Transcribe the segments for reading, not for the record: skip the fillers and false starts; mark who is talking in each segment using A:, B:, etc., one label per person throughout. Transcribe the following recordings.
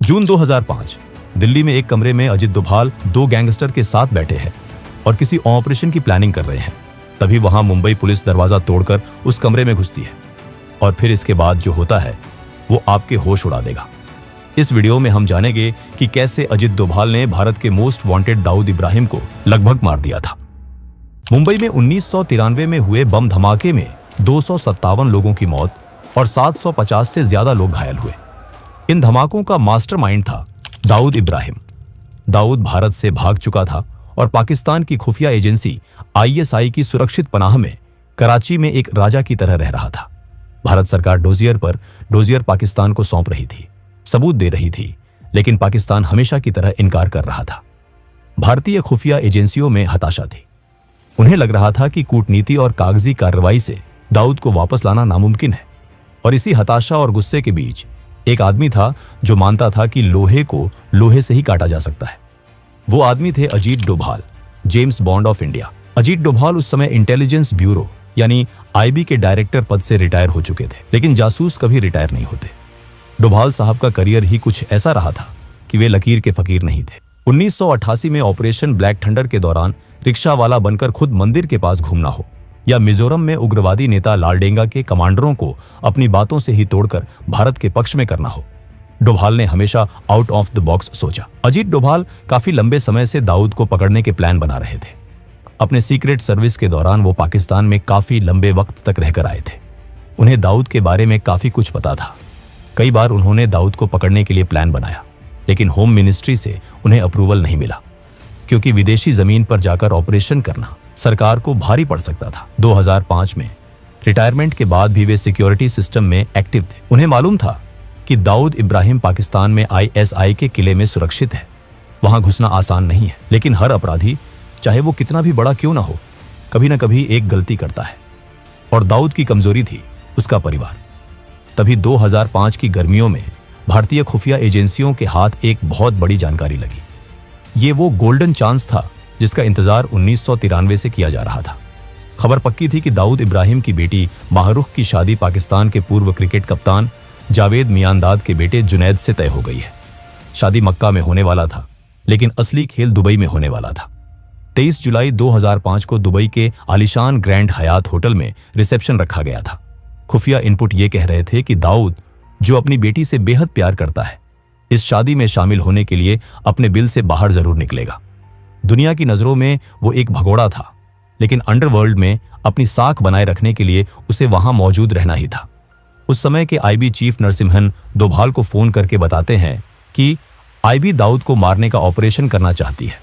A: जून 2005 दिल्ली में एक कमरे में अजित डोभाल दो गैंगस्टर के साथ बैठे हैं और किसी ऑपरेशन की प्लानिंग कर रहे हैं। तभी वहां मुंबई पुलिस दरवाजा तोड़कर उस कमरे में घुसती है और फिर इसके बाद जो होता है वो आपके होश उड़ा देगा। इस वीडियो में हम जानेंगे कि कैसे अजित डोभाल ने भारत के मोस्ट वांटेड दाऊद इब्राहिम को लगभग मार दिया था। मुंबई में 1993 में हुए बम धमाके में 257 लोगों की मौत और 750 से ज्यादा लोग घायल हुए। इन धमाकों का मास्टरमाइंड था दाऊद इब्राहिम। दाऊद भारत से भाग चुका था और पाकिस्तान की खुफिया एजेंसी ISI की सुरक्षित पनाह में कराची में एक राजा की तरह रह रहा था। भारत सरकार डोजियर पाकिस्तान को सौंप रही थी, सबूत दे रही थी, लेकिन पाकिस्तान हमेशा की तरह इनकार कर रहा था। भारतीय खुफिया एजेंसियों में हताशा थी। उन्हें लग रहा था कि कूटनीति और कागजी कार्रवाई से दाऊद को वापस लाना नामुमकिन है। और इसी हताशा और गुस्से के बीच एक आदमी था जो मानता था कि लोहे को लोहे से ही काटा जा सकता है। वो आदमी थे Ajit Doval, James bond of India. Ajit Doval उस समय इंटेलिजेंस ब्यूरो यानी IB के डायरेक्टर पद से रिटायर हो चुके थे, लेकिन जासूस कभी रिटायर नहीं होते। डोभाल साहब का करियर ही कुछ ऐसा रहा था कि वे लकीर के फकीर नहीं थे। 1988 में ऑपरेशन ब्लैक थंडर के दौरान रिक्शा वाला बनकर खुद मंदिर के पास घूमना हो, या मिजोरम में उग्रवादी नेता लालडेंगा के कमांडरों को अपनी बातों से ही तोड़कर भारत के पक्ष में करना हो, डोभाल ने हमेशा आउट ऑफ द बॉक्स सोचा। अजीत डोभाल काफी लंबे समय से दाऊद को पकड़ने के प्लान बना रहे थे। अपने सीक्रेट सर्विस के दौरान वो पाकिस्तान में काफी लंबे वक्त तक रहकर आए थे। उन्हें दाऊद के बारे में काफी कुछ पता था। कई बार उन्होंने दाऊद को पकड़ने के लिए प्लान बनाया, लेकिन होम मिनिस्ट्री से उन्हें अप्रूवल नहीं मिला, क्योंकि विदेशी जमीन पर जाकर ऑपरेशन करना सरकार को भारी पड़ सकता था। 2005 में रिटायरमेंट के बाद भी वे सिक्योरिटी सिस्टम में एक्टिव थे। उन्हें मालूम था कि दाऊद इब्राहिम पाकिस्तान में ISI के किले में सुरक्षित है। वहां घुसना आसान नहीं है, लेकिन हर अपराधी, चाहे वो कितना भी बड़ा क्यों ना हो, कभी ना कभी एक गलती करता है। और दाऊद की कमजोरी थी उसका परिवार। तभी 2005 की गर्मियों में भारतीय खुफिया एजेंसियों के हाथ एक बहुत बड़ी जानकारी लगी। ये वो गोल्डन चांस था जिसका इंतजार 1993 से किया जा रहा था। खबर पक्की थी कि दाऊद इब्राहिम की बेटी माहरूख की शादी पाकिस्तान के पूर्व क्रिकेट कप्तान जावेद मियांदाद के बेटे जुनैद से तय हो गई है। शादी मक्का में होने वाला था, लेकिन असली खेल दुबई में होने वाला था। 23 जुलाई 2005 को दुबई के आलिशान ग्रैंड हयात होटल में रिसेप्शन रखा गया था। खुफिया इनपुट ये कह रहे थे कि दाऊद, जो अपनी बेटी से बेहद प्यार करता है, इस शादी में शामिल होने के लिए अपने बिल से बाहर जरूर निकलेगा। दुनिया की नजरों में वो एक भगोड़ा था, लेकिन अंडरवर्ल्ड में अपनी साख बनाए रखने के लिए उसे वहां मौजूद रहना ही था। उस समय के IB चीफ नरसिम्हन डोभाल को फोन करके बताते हैं कि IB दाऊद को मारने का ऑपरेशन करना चाहती है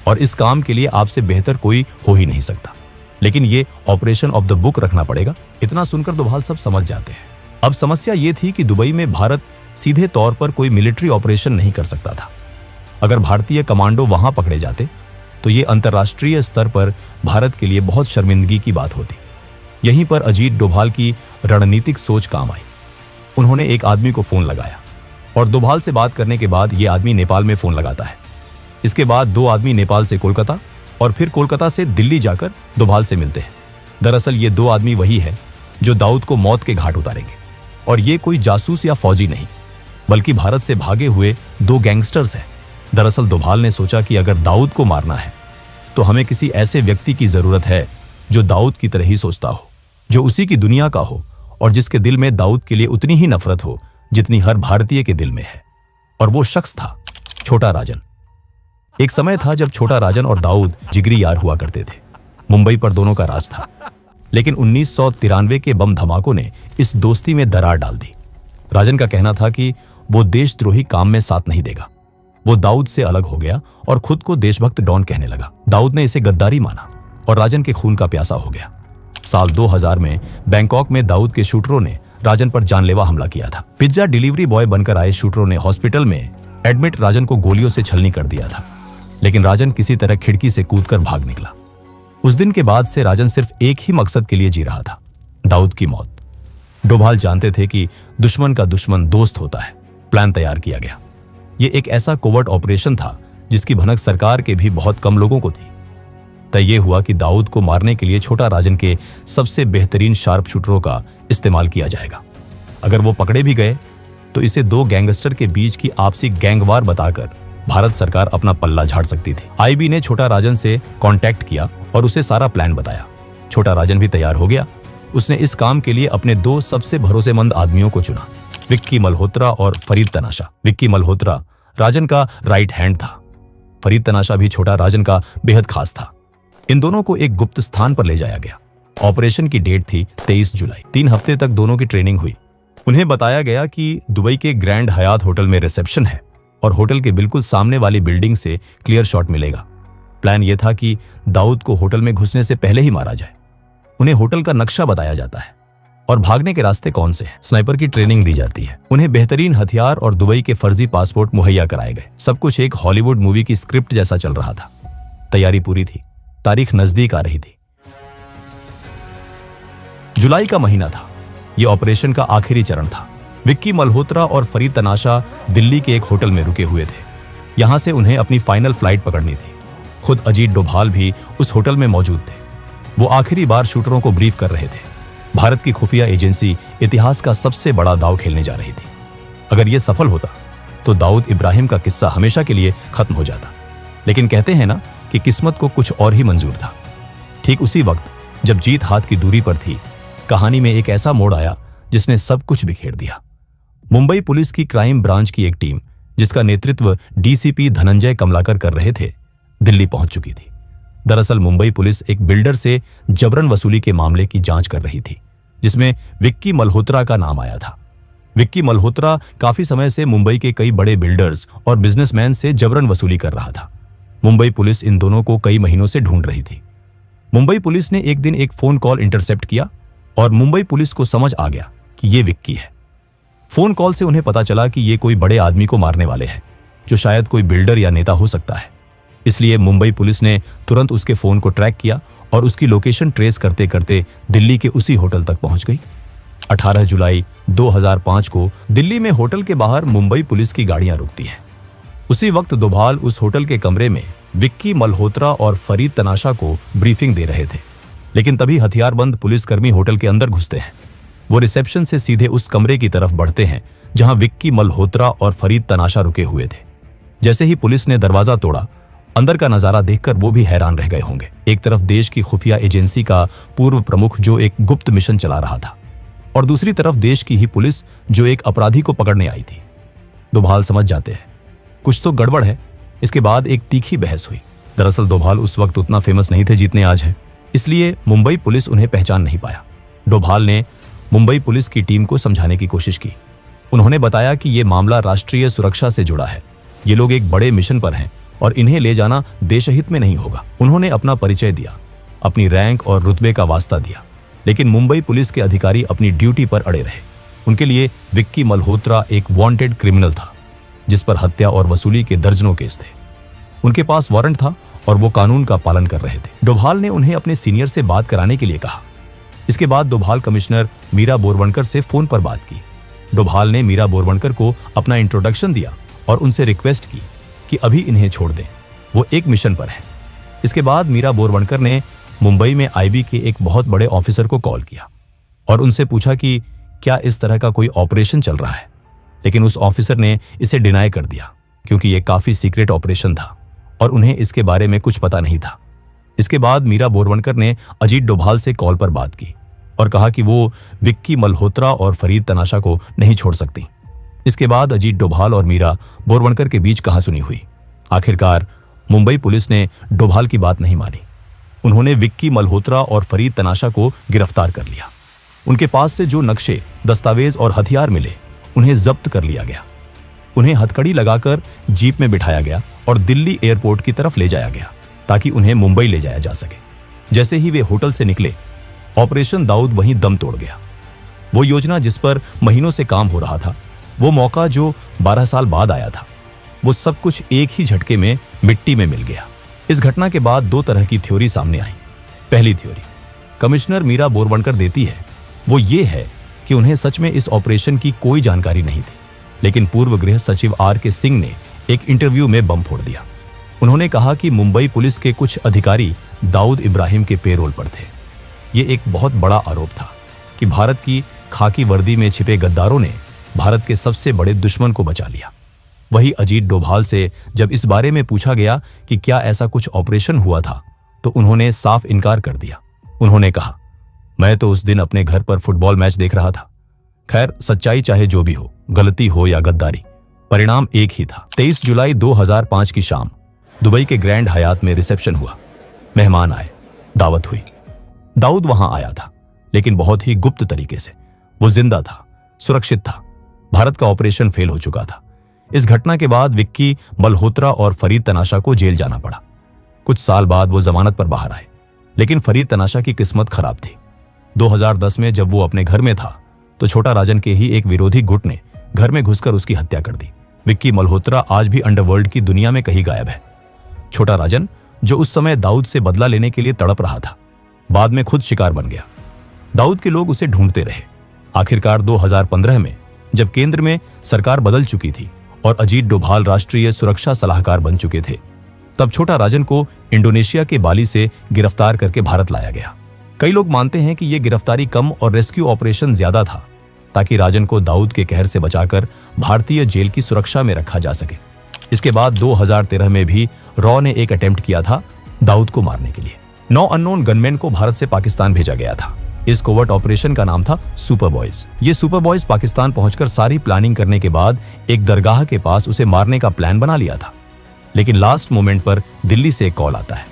A: और इस काम के लिए आपसे बेहतर कोई हो ही नहीं सकता, लेकिन ये ऑपरेशन ऑफ द बुक रखना पड़ेगा। इतना सुनकर डोभाल सब समझ जाते हैं। अब समस्या ये थी कि दुबई में भारत सीधे तौर पर कोई मिलिट्री ऑपरेशन नहीं कर सकता था। अगर भारतीय कमांडो वहां पकड़े जाते तो ये अंतर्राष्ट्रीय स्तर पर भारत के लिए बहुत शर्मिंदगी की बात होती। यहीं पर अजीत डोभाल की रणनीतिक सोच काम आई। उन्होंने एक आदमी को फोन लगाया और डोभाल से बात करने के बाद ये आदमी नेपाल में फोन लगाता है। इसके बाद दो आदमी नेपाल से कोलकाता और फिर कोलकाता से दिल्ली जाकर डोभाल से मिलते हैं। दरअसल ये दो आदमी वही है जो दाऊद को मौत के घाट उतारेंगे, और ये कोई जासूस या फौजी नहीं, बल्कि भारत से भागे हुए दो गैंगस्टर्स हैं। दरअसल डोभाल ने सोचा कि अगर दाऊद को मारना है तो हमें किसी ऐसे व्यक्ति की जरूरत है जो दाऊद की तरह ही सोचता हो, जो उसी की दुनिया का हो और जिसके दिल में दाऊद के लिए उतनी ही नफरत हो जितनी हर भारतीय के दिल में है। और वो शख्स था छोटा राजन। एक समय था जब छोटा राजन और दाऊद जिगरी यार हुआ करते थे। मुंबई पर दोनों का राज था, लेकिन 1993 के बम धमाकों ने इस दोस्ती में दरार डाल दी। राजन का कहना था कि वो देशद्रोही काम में साथ नहीं देगा। वो दाऊद से अलग हो गया और खुद को देशभक्त डॉन कहने लगा। दाऊद ने इसे गद्दारी माना और राजन के खून का प्यासा हो गया। साल 2000 में बैंकॉक में दाऊद के शूटरों ने राजन पर जानलेवा हमला किया था। पिज्जा डिलीवरी बॉय बनकर आए शूटरों ने हॉस्पिटल में एडमिट राजन को गोलियों से छलनी कर दिया था, लेकिन राजन किसी तरह खिड़की से कूदकर भाग निकला। उस दिन के बाद से राजन सिर्फ एक ही मकसद के लिए जी रहा था, दाऊद की मौत। डोभाल जानते थे कि दुश्मन का दुश्मन दोस्त होता है। प्लान तैयार किया गया। ये एक ऐसा कोवर्ट ऑपरेशन था जिसकी भनक सरकार के भी बहुत कम लोगों को थी। तय ये हुआ कि दाऊद को मारने के लिए छोटा राजन के सबसे बेहतरीन शार्प शूटरों का इस्तेमाल किया जाएगा। अगर वो पकड़े भी गए तो इसे दो गैंगस्टर के बीच की आपसी गैंगवार बताकर भारत सरकार अपना पल्ला झाड़ सकती थी। आईबी ने छोटा राजन से कांटेक्ट किया और उसे सारा प्लान बताया। छोटा राजन भी तैयार हो गया। उसने इस काम के लिए अपने दो सबसे भरोसेमंद आदमियों को चुना, विक्की मल्होत्रा और फरीद तनाशा। विक्की मल्होत्रा राजन का राइट हैंड था। फरीद तनाशा भी छोटा राजन का बेहद खास था। इन दोनों को एक गुप्त स्थान पर ले जाया गया। ऑपरेशन की डेट थी 23 जुलाई। 3 हफ्ते तक दोनों की ट्रेनिंग हुई। उन्हें बताया गया कि दुबई के ग्रैंड हयात होटल में रिसेप्शन है और होटल के बिल्कुल सामने वाली बिल्डिंग से क्लियर शॉट मिलेगा। प्लान यह था कि दाऊद को होटल में घुसने से पहले ही मारा जाए। उन्हें होटल का नक्शा बताया जाता है और भागने के रास्ते कौन से हैं। स्नाइपर की ट्रेनिंग दी जाती है। उन्हें बेहतरीन हथियार और दुबई के फर्जी पासपोर्ट मुहैया कराए गए। सब कुछ एक हॉलीवुड मूवी की स्क्रिप्ट जैसा चल रहा था। तैयारी पूरी थी। तारीख नजदीक आ रही थी। जुलाई का महीना था। यह ऑपरेशन का आखिरी चरण था। विक्की मल्होत्रा और फरीद तनाशा दिल्ली के एक होटल में रुके हुए थे। यहां से उन्हें अपनी फाइनल फ्लाइट पकड़नी थी। खुद अजीत डोभाल भी उस होटल में मौजूद थे। वो आखिरी बार शूटरों को ब्रीफ कर रहे थे। भारत की खुफिया एजेंसी इतिहास का सबसे बड़ा दांव खेलने जा रही थी। अगर यह सफल होता तो दाऊद इब्राहिम का किस्सा हमेशा के लिए खत्म हो जाता। लेकिन कहते हैं ना कि किस्मत को कुछ और ही मंजूर था। ठीक उसी वक्त जब जीत हाथ की दूरी पर थी, कहानी में एक ऐसा मोड़ आया जिसने सब कुछ बिखेर दिया। मुंबई पुलिस की क्राइम ब्रांच की एक टीम, जिसका नेतृत्व डीसीपी धनंजय कमलाकर कर रहे थे, दिल्ली पहुंच चुकी थी। दरअसल मुंबई पुलिस एक बिल्डर से जबरन वसूली के मामले की जांच कर रही थी, जिसमें विक्की मल्होत्रा का नाम आया था। विक्की मल्होत्रा काफी समय से मुंबई के कई बड़े बिल्डर्स और बिजनेसमैन से जबरन वसूली कर रहा था। मुंबई पुलिस इन दोनों को कई महीनों से ढूंढ रही थी। मुंबई पुलिस ने एक दिन एक फोन कॉल इंटरसेप्ट किया और मुंबई पुलिस को समझ आ गया कि ये विक्की है। फोन कॉल से उन्हें पता चला कि ये कोई बड़े आदमी को मारने वाले हैं, जो शायद कोई बिल्डर या नेता हो सकता है। इसलिए मुंबई पुलिस ने तुरंत उसके फोन को ट्रैक किया और उसकी लोकेशन ट्रेस करते करते दिल्ली के उसी होटल तक पहुंच गई। 18 जुलाई 2005 को दिल्ली में होटल के बाहर मुंबई पुलिस की गाड़ियां रुकती हैं। उसी वक्त डोभाल उस होटल के कमरे में विक्की मल्होत्रा और फरीद तनाशा को ब्रीफिंग दे रहे थे। लेकिन तभी हथियारबंद पुलिसकर्मी होटल के अंदर घुसते हैं। वो रिसेप्शन से सीधे उस कमरे की तरफ बढ़ते हैं जहां विक्की मल्होत्रा और फरीद तनाशा रुके हुए थे। जैसे ही पुलिस ने दरवाजा तोड़ा, अंदर का नजारा देखकर वो भी हैरान रह गए होंगे। एक तरफ देश की खुफिया एजेंसी का पूर्व प्रमुख जो एक गुप्त मिशन चला रहा था, और दूसरी तरफ देश की ही पुलिस जो एक अपराधी को पकड़ने आई थी। डोभाल समझ जाते हैं कुछ तो गड़बड़ है। इसके बाद एक तीखी बहस हुई। दरअसल डोभाल उस वक्त उतना फेमस नहीं थे जितने आज हैं, इसलिए मुंबई पुलिस उन्हें पहचान नहीं पाया। डोभाल ने मुंबई पुलिस की टीम को समझाने की कोशिश की। उन्होंने बताया कि यह मामला राष्ट्रीय सुरक्षा से जुड़ा है। ये लोग एक बड़े मिशन पर हैं और इन्हें ले जाना देशहित में नहीं होगा। उन्होंने अपना परिचय दिया, अपनी रैंक और रुतबे का वास्ता दिया। लेकिन मुंबई पुलिस के अधिकारी अपनी ड्यूटी पर अड़े रहे। उनके लिए विक्की मल्होत्रा एक वांटेड क्रिमिनल था, जिस पर हत्या और वसूली के दर्जनों केस थे। उनके पास वारंट था और वो कानून का पालन कर रहे थे। डोभाल ने उन्हें अपने सीनियर से बात कराने के लिए कहा। इसके बाद डोभाल कमिश्नर मीरा बोरवणकर से फोन पर बात की। डोभाल ने मीरा बोरवणकर को अपना इंट्रोडक्शन दिया और उनसे रिक्वेस्ट की कि अभी इन्हें छोड़ दें, वो एक मिशन पर है। इसके बाद मीरा बोरवणकर ने मुंबई में आईबी के एक बहुत बड़े ऑफिसर को कॉल किया और उनसे पूछा कि क्या इस तरह का कोई ऑपरेशन चल रहा है। लेकिन उस ऑफिसर ने इसे डिनाई कर दिया, क्योंकि यह काफी सीक्रेट ऑपरेशन था और उन्हें इसके बारे में कुछ पता नहीं था। इसके बाद मीरा बोरवणकर ने अजीत डोभाल से कॉल पर बात की और कहा कि वो विक्की मल्होत्रा और फरीद तनाशा को नहीं छोड़ सकती। इसके बाद अजीत डोभाल और मीरा बोरवणकर के बीच कहासुनी हुई। आखिरकार मुंबई पुलिस ने डोभाल की बात नहीं मानी। उन्होंने विक्की मल्होत्रा और फरीद तनाशा को गिरफ्तार कर लिया। उनके पास से जो नक्शे, दस्तावेज और हथियार मिले, उन्हें जब्त कर लिया गया। उन्हें हथकड़ी लगाकर जीप में बिठाया गया और दिल्ली एयरपोर्ट की तरफ ले जाया गया ताकि उन्हें मुंबई ले जाया जा सके। जैसे ही वे होटल से निकले, ऑपरेशन दाऊद वहीं दम तोड़ गया। वो योजना जिस पर महीनों से काम हो रहा था, वो मौका जो 12 साल बाद आया था, वो सब कुछ एक ही झटके में मिट्टी में मिल गया। इस घटना के बाद 2 तरह की थ्योरी सामने आई। पहली थ्योरी कमिश्नर मीरा बोरवणकर देती है, वो ये है कि उन्हें सच में इस ऑपरेशन की कोई जानकारी नहीं थी, लेकिन पूर्व गृह सचिव आर.के. सिंह ने एक इंटरव्यू में बम फोड़ दिया। उन्होंने कहा कि मुंबई पुलिस के कुछ अधिकारी दाऊद इब्राहिम के पेरोल पर थे। ये एक बहुत बड़ा आरोप था कि भारत की खाकी वर्दी में छिपे गद्दारों ने भारत के सबसे बड़े दुश्मन को बचा लिया। वही अजीत डोभाल से जब इस बारे में पूछा गया कि क्या ऐसा कुछ ऑपरेशन हुआ था, तो उन्होंने साफ इनकार कर दिया। उन्होंने कहा, मैं तो उस दिन अपने घर पर फुटबॉल मैच देख रहा था। खैर, सच्चाई चाहे जो भी हो, गलती हो या गद्दारी, परिणाम एक ही था। 23 जुलाई 2005 की शाम दुबई के ग्रैंड हयात में रिसेप्शन हुआ। मेहमान आए, दावत हुई। दाऊद वहां आया था, लेकिन बहुत ही गुप्त तरीके से। वो जिंदा था, सुरक्षित था। भारत का ऑपरेशन फेल हो चुका था। इस घटना के बाद विक्की मल्होत्रा और फरीद तनाशा को जेल जाना पड़ा। कुछ साल बाद वो जमानत पर बाहर आए, लेकिन फरीद तनाशा की किस्मत खराब थी। 2010 में जब वो अपने घर में था, तो छोटा राजन के ही एक विरोधी गुट ने घर में घुसकर उसकी हत्या कर दी। विक्की मल्होत्रा आज भी अंडरवर्ल्ड की दुनिया में कहीं गायब है। छोटा राजन, जो उस समय दाऊद से बदला लेने के लिए तड़प रहा था, बाद में खुद शिकार बन गया। दाऊद के लोग उसे ढूंढते रहे। आखिरकार 2015 में जब केंद्र में सरकार बदल चुकी थी और अजीत डोभाल राष्ट्रीय सुरक्षा सलाहकार बन चुके थे, तब छोटा राजन को इंडोनेशिया के बाली से गिरफ्तार करके भारत लाया गया। कई लोग मानते हैं कि यह गिरफ्तारी कम और रेस्क्यू ऑपरेशन ज्यादा था, ताकि राजन को दाऊद के कहर से बचाकर भारतीय जेल की सुरक्षा में रखा जा सके। इसके बाद 2013 में भी रॉ ने एक अटेम्प्ट किया था दाऊद को मारने के लिए। 9 अननोन गनमैन को भारत से पाकिस्तान भेजा गया था। इस कोवर्ट ऑपरेशन का नाम था सुपर बॉयज। ये सुपर बॉयज पाकिस्तान पहुंचकर सारी प्लानिंग करने के बाद एक दरगाह के पास उसे मारने का प्लान बना लिया था। लेकिन लास्ट मोमेंट पर दिल्ली से एक कॉल आता है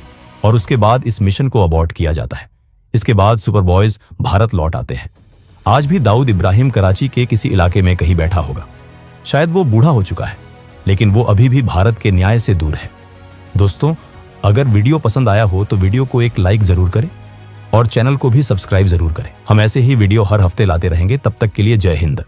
A: और उसके बाद इस मिशन को अबॉर्ट किया जाता है। इसके बाद सुपर बॉयज भारत लौट आते हैं। आज भी दाऊद इब्राहिम कराची के किसी इलाके में कहीं बैठा होगा। शायद वो बूढ़ा हो चुका है, लेकिन वो अभी भी भारत के न्याय से दूर है। दोस्तों, अगर वीडियो पसंद आया हो तो वीडियो को एक लाइक जरूर करें और चैनल को भी सब्सक्राइब जरूर करें। हम ऐसे ही वीडियो हर हफ्ते लाते रहेंगे। तब तक के लिए जय हिंद।